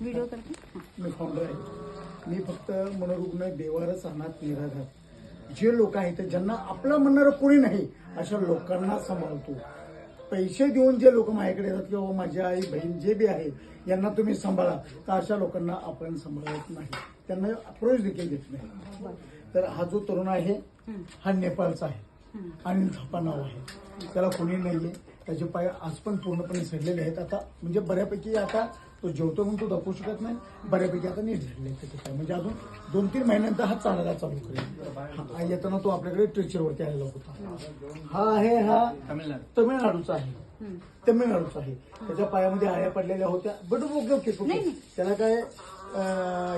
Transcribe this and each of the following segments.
Video करते. मी founder आहे. मी फक्त मनोरुग्ण देवारस अनाथ निराधार जे लोक आहेत ज्यांना आपलं म्हणणारं कोणी नाही अशा लोकांना सांभाळतो. पैसे देऊन जे लोक माझ्याकडे येतात किंवा माझी आई बहीण जे बी आहे यांना तुम्ही सांभाळा, तर अशा लोकांना आपण सांभाळत नाही, त्यांना अप्रोच देखील देत नाही. तर हा जो तरुण आहे हा नेपाळचा आहे. अनिल थापा नाव आहे. त्याला कोणी नाहीये. त्याचे पाय आज पण पूर्णपणे सडलेले आहेत. आता म्हणजे बऱ्यापैकी आता तो जेवतो म्हणून तो दाखवू शकत नाही. बऱ्यापैकी आता नीट झालेले त्याचे पाय, म्हणजे अजून 2-3 महिन्यानंतर हा चालायला चालू करेल. येताना तो आपल्याकडे ट्रेचरवरती आलेला होता. हा आहे हा तमिळनाडूचा आहे. तमिळनाडूचा आहे. त्याच्या पायामध्ये आळ्या पडलेल्या होत्या. बट ओके त्याला काय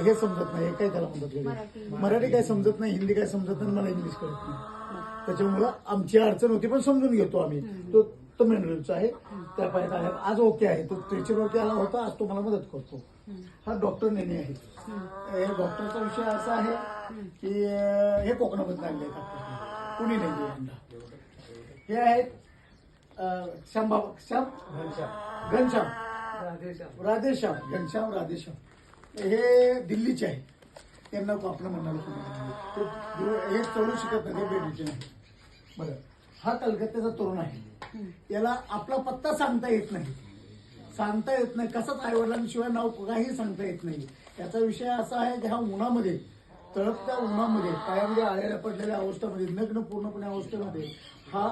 हे समजत नाही. काय त्याला म्हणतात मराठी काय समजत नाही, हिंदी काय समजत नाही, मला इंग्लिश कळत नाही. त्याच्यामुळं आमची अडचण होती, पण समजून घेतो आम्ही. तो तमिळनाडूचा आहे. त्या पायात आल्या आज ओके आहे. तो स्ट्रेचरवरती आला होता. आज तो मला मदत करतो. हा डॉक्टर नेने आहे. या डॉक्टरचा विषय असा आहे की हे कोकणामधून आणले आहेत. कुणी नाही यांना. हे आहेत श्याम घनश्याम राधेश्याम हे दिल्लीचे आहे. त्यांना आपलं म्हणाल हे चढू शकत नाही, बेडीचे नाही. बरं, हा कलकत्त्याचा तरुण आहे. याला आपला पत्ता सांगता येत नाही. कसाच आईवडिलांशिवाय नाव काही सांगता येत नाही. याचा विषय असा आहे की हा उन्हामध्ये तळपत्या उन्हामध्ये पायामध्ये आळ्याला पडलेल्या अवस्थेमध्ये नग्न पूर्णपणे अवस्थेमध्ये हा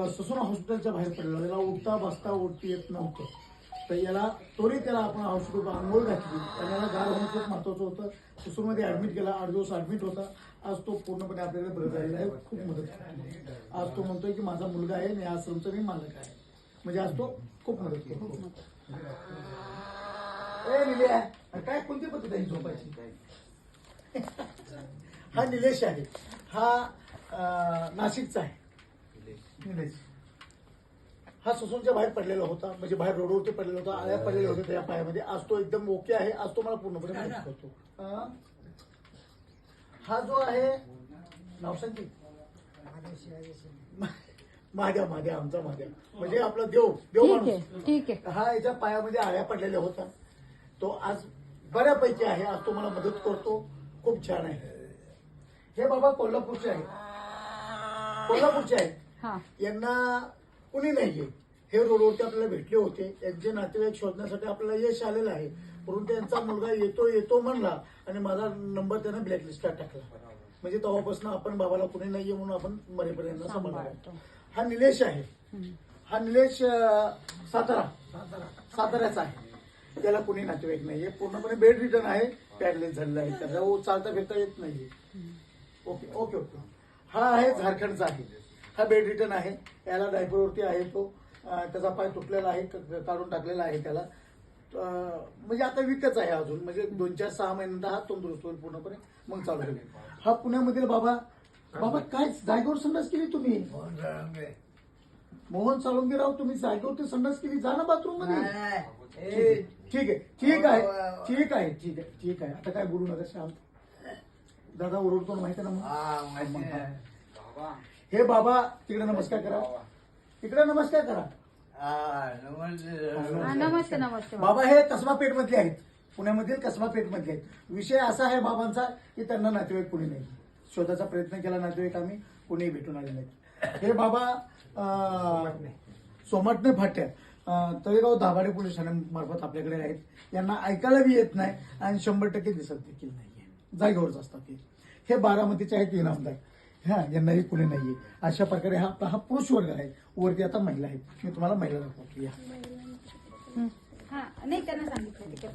ससून हॉस्पिटलच्या बाहेर पडलेला. याला उठता बसता ओढता येत नव्हतं. तर याला त्याला आपण औषध आंघोळ घातली. आणि याला गार होणं खूप महत्वाचं होतं. ससूरमध्ये ऍडमिट केला. 8 दिवस ऍडमिट होता. आज तो पूर्णपणे आपल्याकडे बरं झालेला आहे. खूप मदत करतो. आज तो म्हणतोय की माझा मुलगा आहे आणि आश्रमचा मी मालक आहे. म्हणजे आज तो खूप मदत करतो. काय कोणती पद्धत आहे झोपायची? हा निलेश आहे. हा नाशिकचा आहे. निलेश हा ससूनच्या बाहेर पडलेला होता. म्हणजे बाहेर रोडवरती पडलेला होता. आळ्या पडलेल्या होत्या त्या पायामध्ये. आज तो एकदम ओके आहे. आज तो मला पूर्णपणे मदत करतो. हा जो आहे नाव सांगते महादेव आमचा महादेव म्हणजे आपला देव माणूस. ठीक आहे. हा याच्या पायामध्ये आळ्या पडलेल्या होत्या. तो आज बऱ्यापैकी आहे. आज तो मला मदत करतो. खूप छान आहे. हे बाबा कोल्हापूरचे आहेत. यांना कुणी नाहीये. हे रोडवरती आपल्याला भेटले होते. यांचे नातेवाईक शोधण्यासाठी आपल्याला यश आलेलं आहे. परंतु त्यांचा मुलगा येतो म्हणला आणि माझा नंबर त्यानं ब्लॅकलिस्टला टाकला. म्हणजे तेव्हापासून आपण बाबाला कुणी नाहीये म्हणून आपण मरेपर्यंत सांभाळतो. हा निलेश आहे. हा निलेश साताऱ्याचा आहे. त्याला कुणी नातेवाईक नाहीये. पूर्णपणे बेड रिटर्न आहे. पॅरलाइज झालेला आहे. त्याला चालता फिरता येत नाहीये. ओके. हा आहे झारखंडचा आहे. हा बेड रिटर्न आहे. याला डायपरवरती आहे. तो त्याचा पाय तुटलेला आहे. काढून टाकलेला आहे त्याला. म्हणजे आता वीकच आहे अजून. म्हणजे 2-4-6 महिन्यानंतर हा तंदुरुस्त होईल पूर्णपणे. मग चालू होईल. हा पुण्यामधील बाबा काय जागेवर संडास केली तुम्ही? मोहन साळुंगेराव तुम्ही जागेवरती संडास केली. जा ना बाथरूम मध्ये. ठीक आहे. आता काय बोलू नका श्याम. दादा ओरडतो माहिती ना मग. हे बाबा तिकडे नमस्कार करा. नमस्ते. बाबा हे कसबा पेठ मधले आहेत. पुण्यामधील कसबा पेठ मधले आहेत. विषय असा आहे बाबांचा की त्यांना नातेवाईक कोणी नाही. शोधाचा प्रयत्न केला. नातेवाईक आम्ही कोणी भेटून आले नाहीत. हे बाबा सोमाटणे फाट्या तळेगाव दाभाडे पोलीस ठाण्यामार्फत आपल्याकडे आहेत. यांना ऐकायला बी येत नाही आणि 100% दिसत देखील नाहीये. जागेवरच असतात हे 12मतीचे आहेत इनामदार. यांनाही कुणी नाहीये. अशा प्रकारे हा पुरुष वर्ग आहे. वरती आता महिला आहेत. मी तुम्हाला महिला दाखवतो. नाही त्यांना सांगितलं.